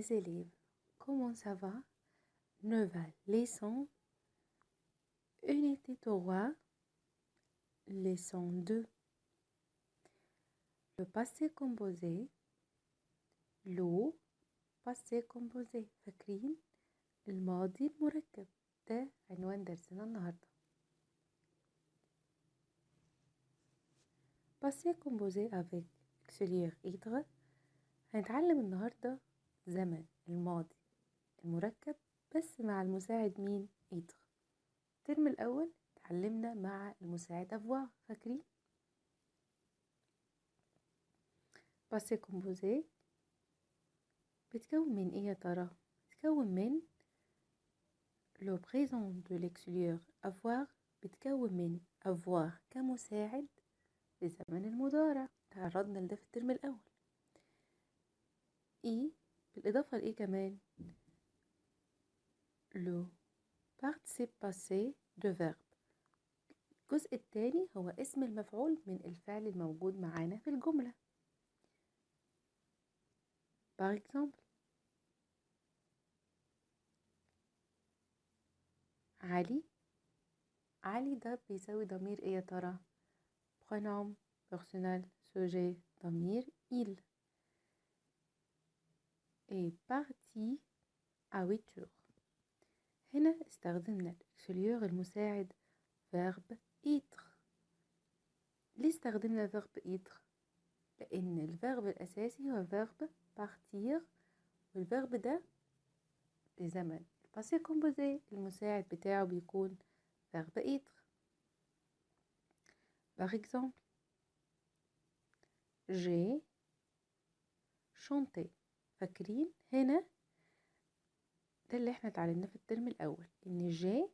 les élèves. Comment ça va? Nouvelle leçon. Unité 3, leçon 2. Le passé composé. لو passé composé. فاكرين؟ الماضي المركب. ده عنوان درسنا النهاردة. passé composé avec auxiliaire être. هنتعلم النهاردة زمن الماضي المركب بس مع المساعد مين؟ être. الترم الأول اتعلمنا مع المساعد avoir. فاكرين؟ passé composé بتكون من ايه يا ترى؟ بتكون من le présent de l'auxiliaire avoir. بتكون من avoir كمساعد لزمن المضارع. تعرضنا لده في الترم الأول. ايه بالإضافة لإيه كمان؟ le participe passé de verbe. الجزء الثاني هو اسم المفعول من الفعل الموجود معانا في الجملة. par exemple علي ده بيساوي ضمير ايه يا ترى؟ pronom personnel sujet ضمير il est parti à 8h. هنا استخدمنا الأكسليور المساعد verbe être. ليه استخدمنا verbe être؟ لأن الفيرب الأساسي هو verbe partir، والفيرب ده لزمن الباسي كومبوزي المساعد بتاعه بيكون verbe être. par exemple j'ai chanté. فاكرين هنا ده اللي احنا اتعلمناه في الترم الأول، إن j'ai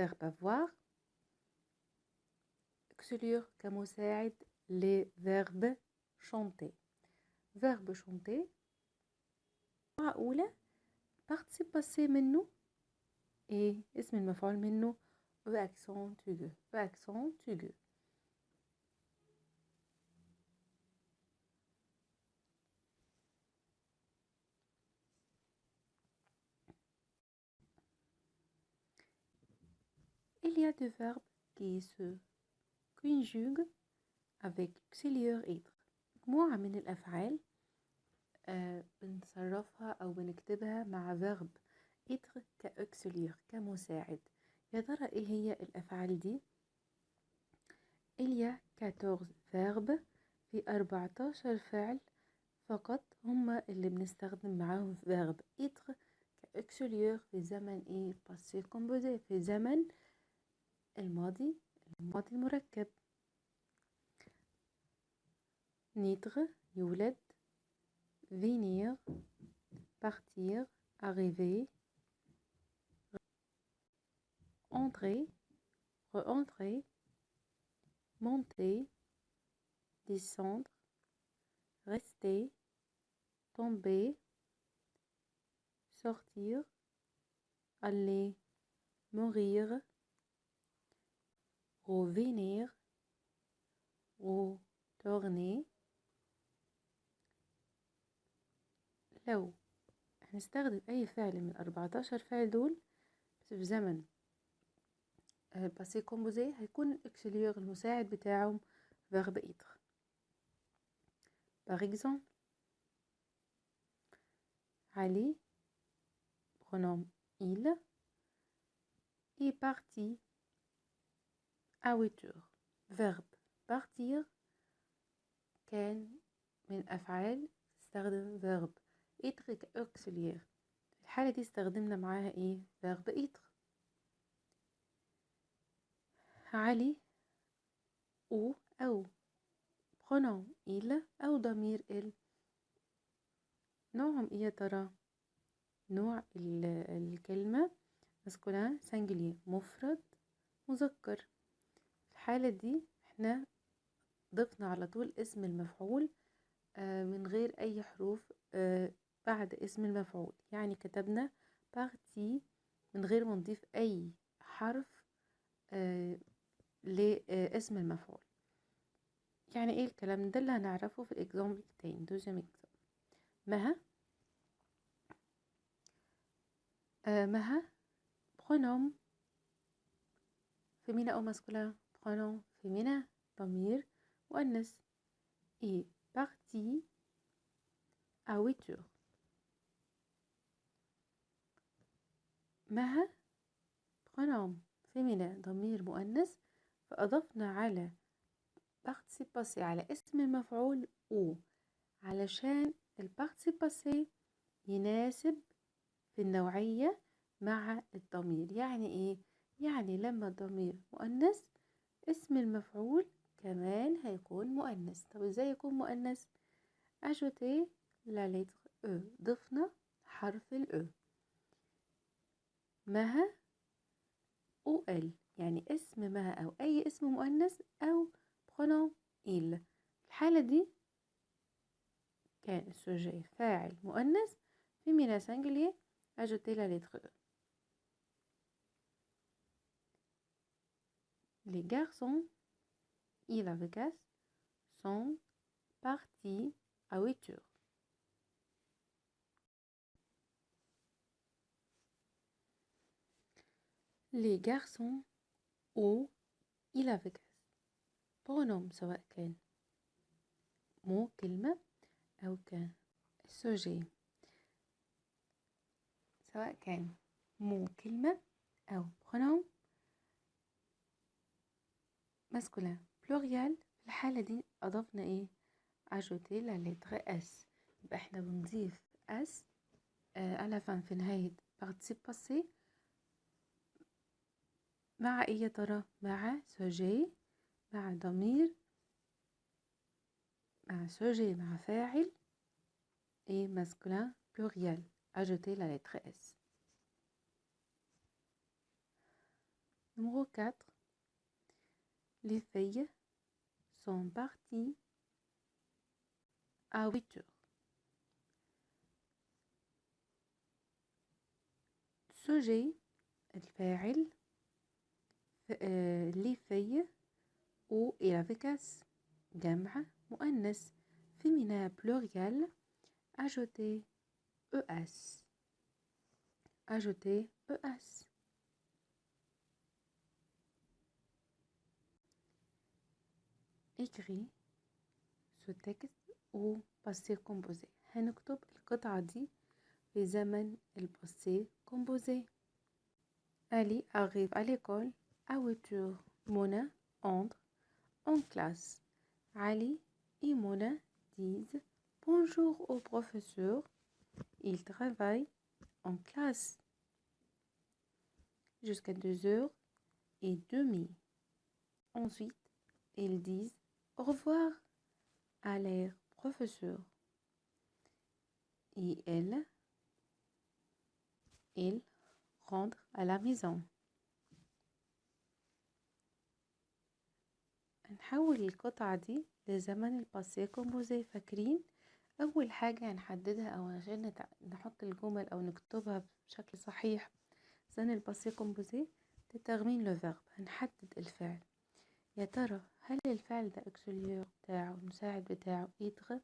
verbe avoir auxiliaire كمساعد لverbe chanter. verbe chanter معقولة participe passé منه ايه اسم المفعول منه accent aigu. Il y a des verbes qui se conjuguent avec auxiliaire être. مجموعة من الأفعال بنصرفها أو بنكتبها مع verbe être كauxiliaire كمساعد. يا ترى إيه هي الأفعال دي؟ il y a 14 verbes في 14 فعل فقط هما اللي بنستخدم معاهم verbe être كauxiliaire في زمن إيه؟ passé composé، في زمن الماضي المركب. naître يولد، venir partir arriver، entrer re-entrer، monter descendre، rester tomber sortir aller mourir revenir retourner. لو هنستخدم أي فعل من 14 فعل دول بس في زمن الباسي كومبوزي هيكون الأكسليور المساعد بتاعهم verbe être. par exemple علي pronom il est parti à 8h. verbe partir كان من أفعال تستخدم verbe être كأكسليور. في الحالة دي استخدمنا معاها ايه؟ verbe être. علي أو pronom il أو ضمير il نوعهم ايه يا ترى؟ نوع الكلمة masculin singulier مفرد مذكر. في الحالة دي احنا ضفنا على طول اسم المفعول من غير أي حروف بعد اسم المفعول، يعني كتبنا parti من غير ما نضيف أي حرف لاسم المفعول. يعني ايه الكلام ده اللي هنعرفه في الاكزامبل التاني. دوزيام اكزامبل. مها مها pronom féminin أو masculin pronom féminin ضمير مؤنث est parti à 8 heures. مها pronom féminin ضمير مؤنث فأضفنا على participe passé على اسم المفعول أو علشان الparticipe passé يناسب في النوعية مع الضمير. يعني إيه؟ يعني لما الضمير مؤنث اسم المفعول كمان هيكون مؤنث. طب إزاي يكون مؤنث؟ ajouter la lettre E ضفنا حرف ال E. مها أو ال يعني اسم مها أو أي اسم مؤنث أو pronom il. الحالة دي كان السوجي فاعل مؤنث féminin singulier ajouter la lettre E. Les garçons, il avec S, sont partis à 8 heures. Les garçons ou il avec S pronom سواء كان مو كلمة أو كان السوجي سواء كان مو كلمة أو pronom masculin pluriel. في الحالة دي أضفنا إيه؟ ajouter la lettre S. يبقى إحنا بنضيف S à la fin في نهاية participe passé مع إيه يا ترى؟ مع sujet مع ضمير مع sujet مع فاعل et masculin pluriel. Ajouter la lettre S. Numéro 4. Les filles sont parties à 8 heures. sujet الفاعل les filles ou et avec S جمع مؤنث féminin pluriel. Ajouter ES. Ajouter ES. Écrit ce texte au passé composé. هنكتب القطعة دي في زمن الباسé composé. Ali arrive à l'école à 8 heures. Mona entre en classe. Ali et Mona disent bonjour au professeur. Ils travaillent en classe jusqu'à 2h30. Ensuite, ils disent au revoir à leur professeur. Et ils rentrent à la maison. هنحول القطعة دي لزمن الباسيه كومبوزي. فاكرين أول حاجة هنحددها أو عشان نحط الجمل أو نكتبها بشكل صحيح زمن الباسيه كومبوزي détermine le verbe. هنحدد الفعل. يا ترى هل الفعل ده auxiliaire بتاعه المساعد بتاعه être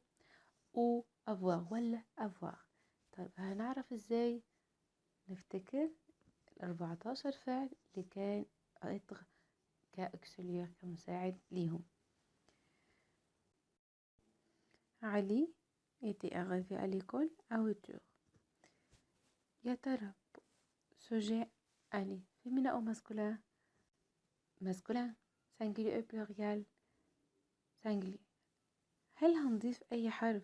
أو avoir ولا avoir؟ طيب هنعرف ازاي نفتكر 14 فعل اللي كان être كأكسولير كمساعد ليهم. علي était arrivé à l'école à 8 heures. يا ترى sujet علي féminin أو masculin؟ masculin singulier أو pluriel؟ singulier. هل هنضيف أي حرف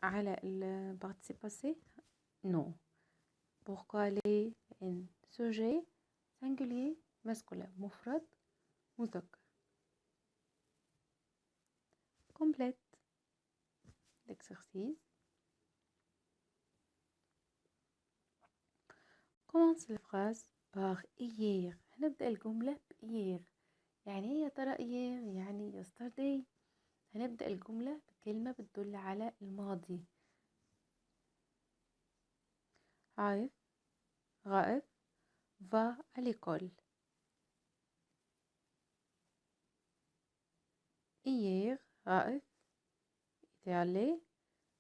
على ال participe passé؟ non. pourquoi les sujet singulier masculin مفرد مذكر. complète l'exercice. commence la phrase par hier. هنبدأ الجملة hier. يعني ايه يا ترى hier؟ يعني yesterday. هنبدأ الجملة بكلمة بتدل على الماضي. رائف va à l'école. hier رائف était allé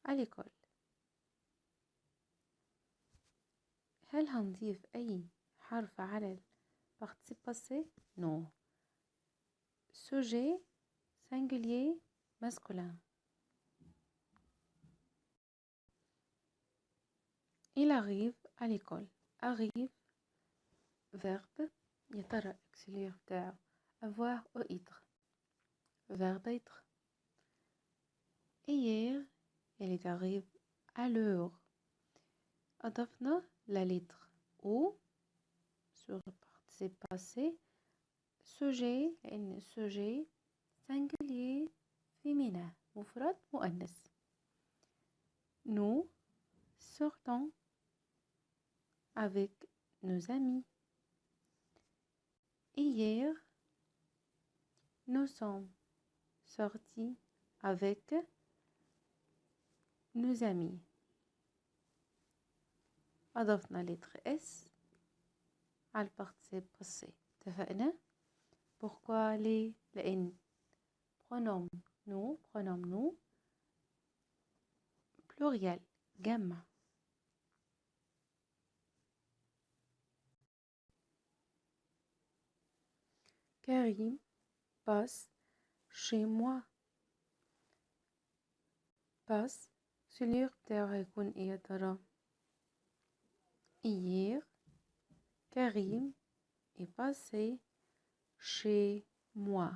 à l'école. هل هنضيف أي حرف على الparticipe passé؟ Non. Sujet singulier masculin. Il arrive à l'école. Arrive verbe يا ترى auxiliaire بتاعه avoir ou être. Verbe être. Hier il est arrivé à l'heure. أضفنا la lettre O sur le participe passé. sujet لأن sujet singulier féminin مفرد مؤنث. Nous sortons avec nos amis. Hier, nous sommes sortis avec nos amis. أضفنا lettre S على الparticipe passé. اتفقنا؟ Pourquoi les لأن pronom nous pluriel جمع. Karim passe chez moi. passe auxiliaire بتاعه هيكون ايه يا ترى؟ Hier Karim est passé chez moi.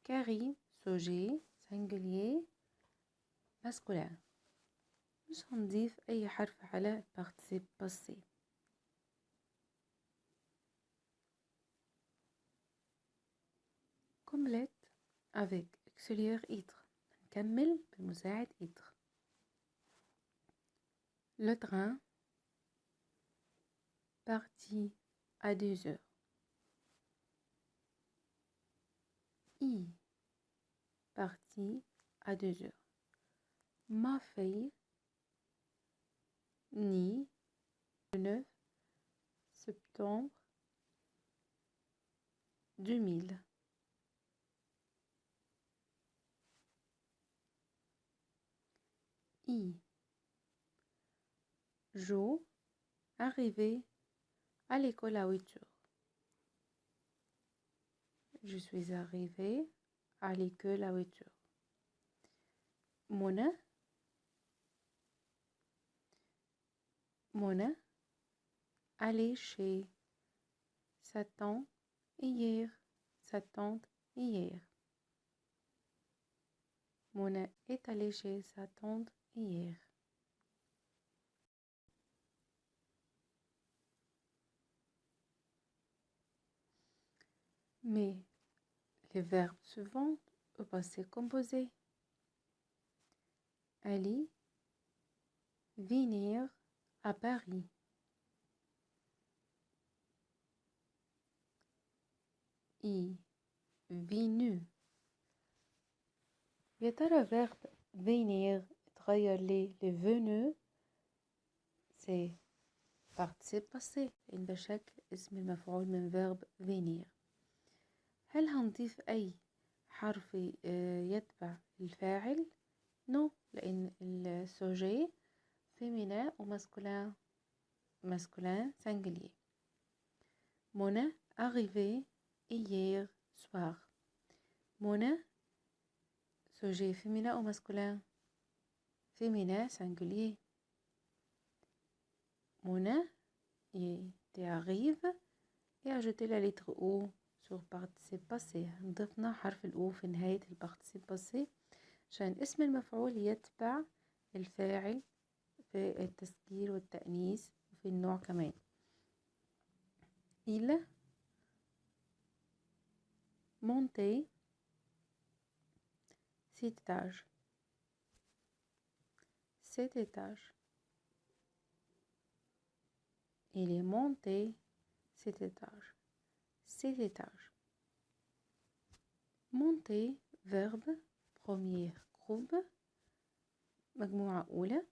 Karim sujet singulier masculin. مش هنضيف أي حرف على participe passé. Complète avec auxiliaire être. نكمل بمساعد être. Le train partit à 2 heures. Il partit à 2 heures. Ma fille née le 9 septembre 2000. I. Joe arrivé à l'école à 8 heures. Je suis arrivée à l'école à 8 heures. Mona allait chez sa tante hier. Mona est allée chez sa tante hier. Mais les verbes suivants au passé composé. Ali venir à Paris. I venu. يا ترى verbe venir تغير ليه لvenu c'est participe passé إن بشكل اسم المفعول من verbe venir. هل هنضيف أي حرف يتبع الفاعل؟ non لأن السوجي féminin ou masculin singulier. Mona arrivé hier soir. Mona sujet féminin ou masculin? Féminin singulier. Mona était arrive et ajouter la lettre O sur participe passé. ضفنا حرف الأو في نهاية الparticipe passé عشان اسم المفعول يتبع الفاعل في التسجيل والتأنيث وفي النوع كمان. Il montait 7 étages. 7 étages. Il est monté 7 étages. 7 étages. Monter verbe premier groupe مجموعة أولى.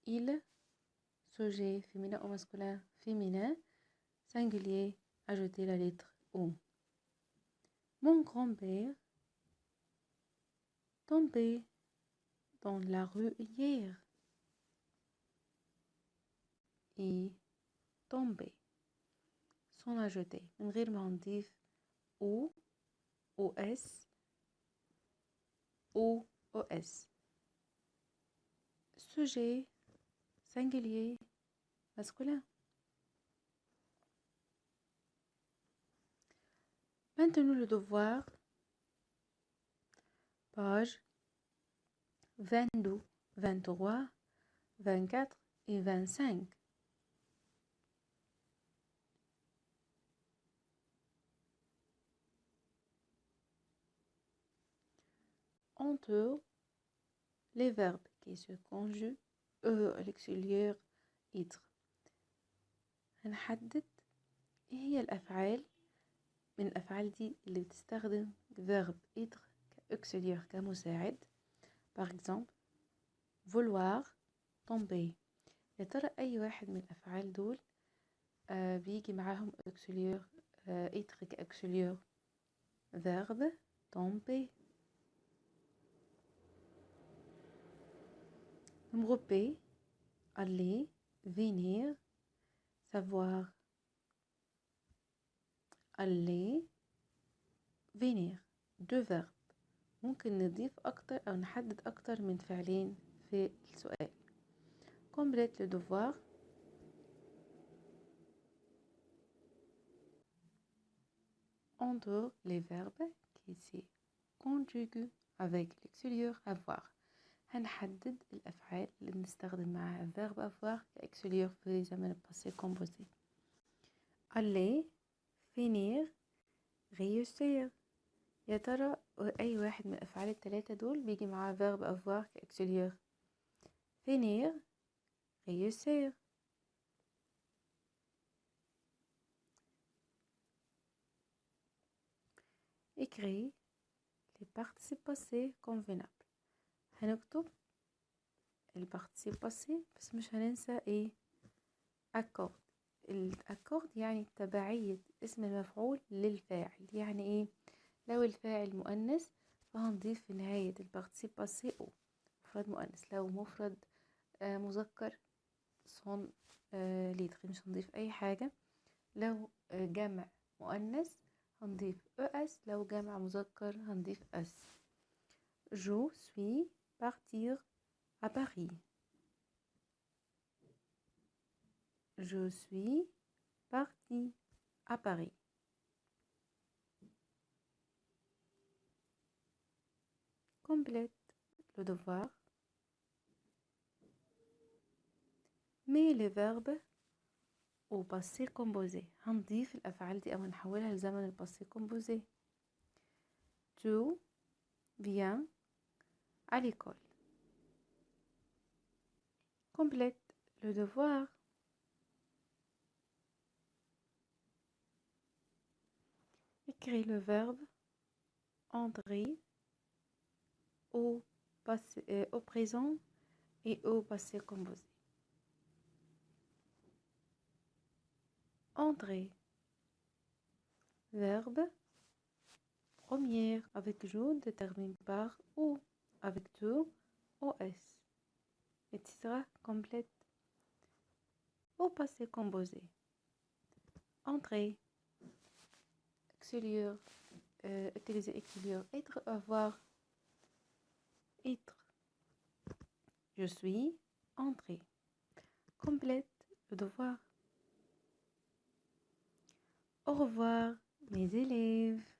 Il sujet féminin ou masculin féminin singulier ajouter la lettre O. Mon grand-père tombé dans la rue hier. et tomber sans ajouter من غير ما نضيف ou os ou os. Sujet singulier masculin. Maintenant le devoir, page 22, 23, 24 et 25. Entre les verbes qui se conjuguent à l'extérieur être. هنحدد ايه هي الأفعال من الأفعال دي اللي بتستخدم verbe être كauxiliaire كمساعد. Par exemple, vouloir tomber. يا ترى أي واحد من الأفعال دول بيجي معاهم auxiliaire être كauxiliaire verbe tomber. Numéro B, aller, venir, savoir. aller, venir. deux verbes. ممكن نضيف أكتر أو نحدد أكتر من فعلين في السؤال. Complète le devoir. Entre les verbes qui se conjuguent avec l'auxiliaire avoir. هنحدد الأفعال اللي بنستخدم معاها verbe avoir كauxiliaire في زمن الباسé composé. aller, finir, réussir. يا ترى أي واحد من الأفعال الثلاثة دول بيجي معاه verbe avoir كauxiliaire. finir, réussir. écrire les participes passés convenables. هنكتب البارتيسيب باسي بس مش هننسى ايه accord. الاكورد يعني تبعية اسم المفعول للفاعل. يعني ايه؟ لو الفاعل مؤنث فهنضيف في نهاية البارتيسيب باسي او مفرد مؤنث. لو مفرد مذكر صون ليتر مش هنضيف اي حاجة. لو جمع مؤنث هنضيف اس. لو جمع مذكر هنضيف اس. Je suis partir à Paris. Je suis parti à Paris. Complète le devoir. Mets les verbes au passé composé. هنضيف الأفعال دي أو نحولها لزمن الباسé composé. Tu viens à l'école. Complète le devoir. Écris le verbe entrer au présent et au passé composé. Entrer. Verbe première avec je détermine par ou avec tu os, etc. Complète au passé composé. Entrer. Auxiliaire, utiliser auxiliaire être, avoir, être. Je suis entré. Complète le devoir. Au revoir mes élèves.